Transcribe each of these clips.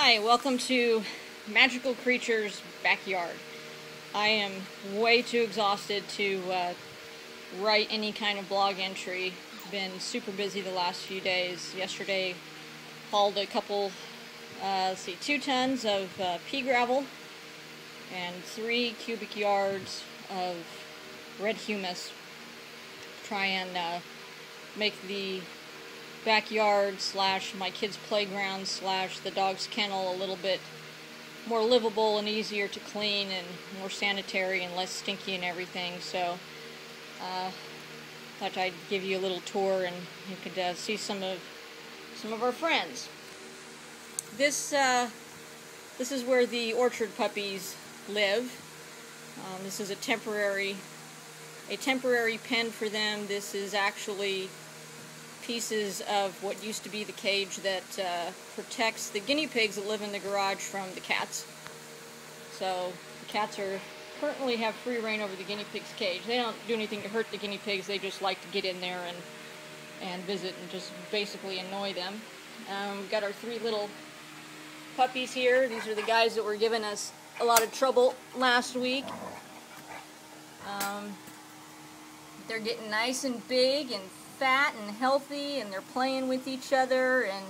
Hi, welcome to Magical Creatures Backyard. I am way too exhausted to write any kind of blog entry. Been super busy the last few days. Yesterday hauled a couple, 2 tons of pea gravel and 3 cubic yards of red humus. Try and make the backyard slash my kids' playground slash the dog's kennel a little bit more livable and easier to clean and more sanitary and less stinky and everything. So thought I'd give you a little tour and you could see some of our friends. This is where the orchard puppies live. This is a temporary pen for them. This is actually pieces of what used to be the cage that protects the guinea pigs that live in the garage from the cats. So the cats currently have free reign over the guinea pig's cage. They don't do anything to hurt the guinea pigs. They just like to get in there and visit and just basically annoy them. We've got our 3 little puppies here. These are the guys that were giving us a lot of trouble last week. They're getting nice and big and fat and healthy, and they're playing with each other, and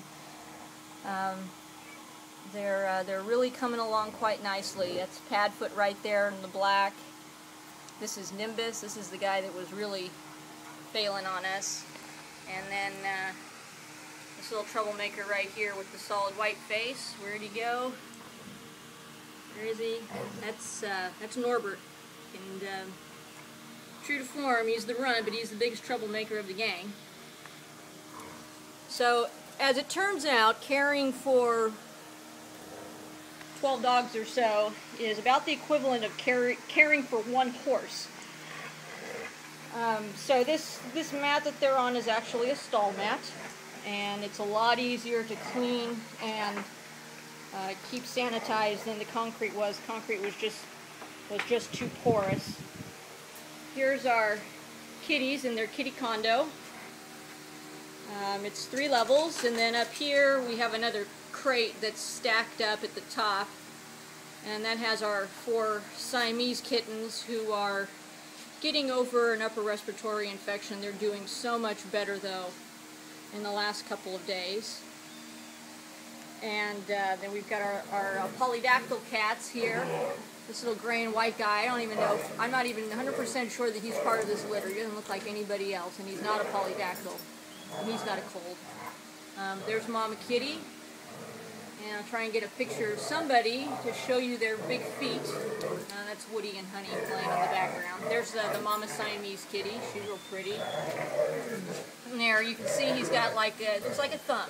they're really coming along quite nicely. That's Padfoot right there in the black. This is Nimbus. This is the guy that was really failing on us. And then this little troublemaker right here with the solid white face. Where'd he go? Where is he? That's Norbert. And true to form, he's the runt, but he's the biggest troublemaker of the gang. So, as it turns out, caring for 12 dogs or so is about the equivalent of caring for 1 horse. So this mat that they're on is actually a stall mat, and it's a lot easier to clean and keep sanitized than the concrete was. Concrete was just too porous. Here's our kitties in their kitty condo. It's 3 levels, and then up here we have another crate that's stacked up at the top, and that has our 4 Siamese kittens who are getting over an upper respiratory infection. They're doing so much better though in the last couple of days. And then we've got our polydactyl cats here. This little gray and white guy, I don't even know, I'm not even 100% sure that he's part of this litter. He doesn't look like anybody else, and he's not a polydactyl. And he's got a cold. There's Mama Kitty. And I'll try and get a picture of somebody to show you their big feet. That's Woody and Honey playing in the background. There's the Mama Siamese kitty. She's real pretty. And there you can see he's got looks like a thumb.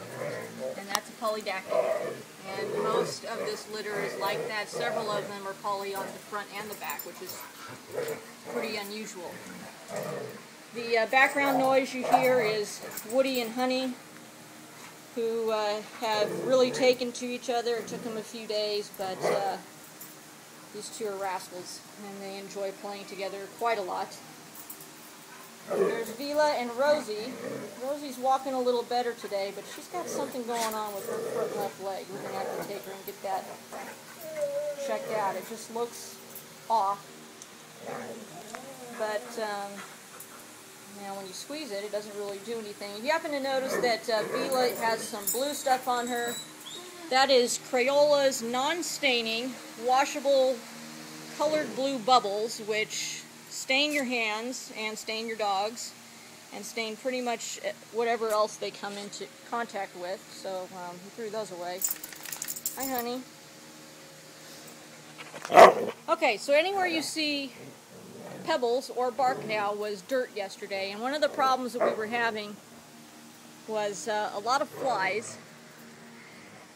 And that's a polydactyl. And most of this litter is like that. Several of them are poly on the front and the back, which is pretty unusual. The background noise you hear is Woody and Honey, who have really taken to each other. It took them a few days, but these 2 are rascals, and they enjoy playing together quite a lot. There's Vila and Rosie. Rosie's walking a little better today, but she's got something going on with her foot and left leg. We're going to have to take her and get that checked out. It just looks off. But now when you squeeze it, it doesn't really do anything. If you happen to notice that Vila has some blue stuff on her, that is Crayola's non-staining, washable, colored blue bubbles, which stain your hands and stain your dogs and stain pretty much whatever else they come into contact with. So he threw those away. Hi, honey. Okay, so anywhere you see pebbles or bark now was dirt yesterday, and one of the problems that we were having was a lot of flies.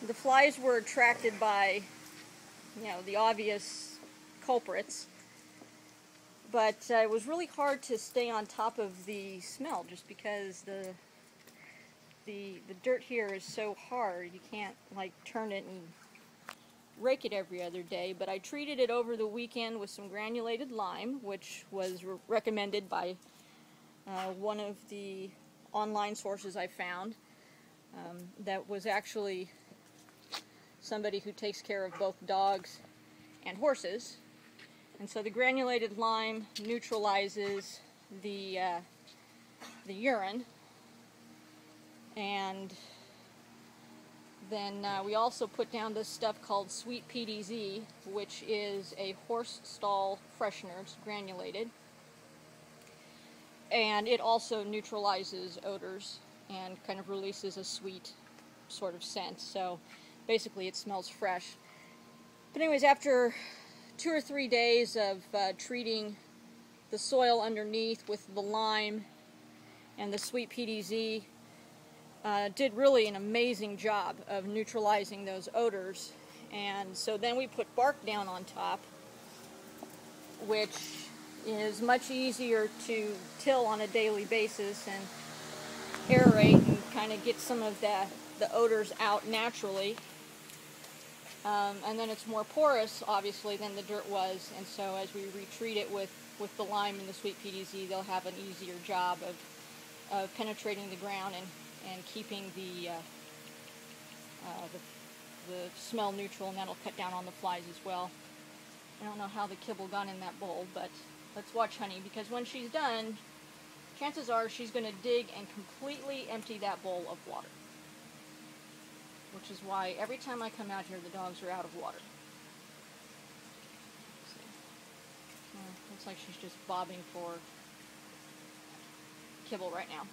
The flies were attracted by, the obvious culprits, but it was really hard to stay on top of the smell just because the dirt here is so hard. You can't turn it and rake it every other day, but I treated it over the weekend with some granulated lime, which was recommended by one of the online sources I found that was actually somebody who takes care of both dogs and horses. And so the granulated lime neutralizes the urine. And then we also put down this stuff called Sweet PDZ, which is a horse stall freshener. It's granulated. And it also neutralizes odors and kind of releases a sweet sort of scent. So basically it smells fresh. But anyways, after 2 or 3 days of treating the soil underneath with the lime and the Sweet PDZ, did really an amazing job of neutralizing those odors. And so then we put bark down on top, which is much easier to till on a daily basis and aerate and kind of get some of the odors out naturally. And then it's more porous, obviously, than the dirt was, and so as we retreat it with the lime and the Sweet PDZ, they'll have an easier job of penetrating the ground and keeping the smell neutral, and that'll cut down on the flies as well. I don't know how the kibble got in that bowl, but let's watch Honey, because when she's done, chances are she's going to dig and completely empty that bowl of water. Which is why every time I come out here, the dogs are out of water. Looks like she's just bobbing for kibble right now.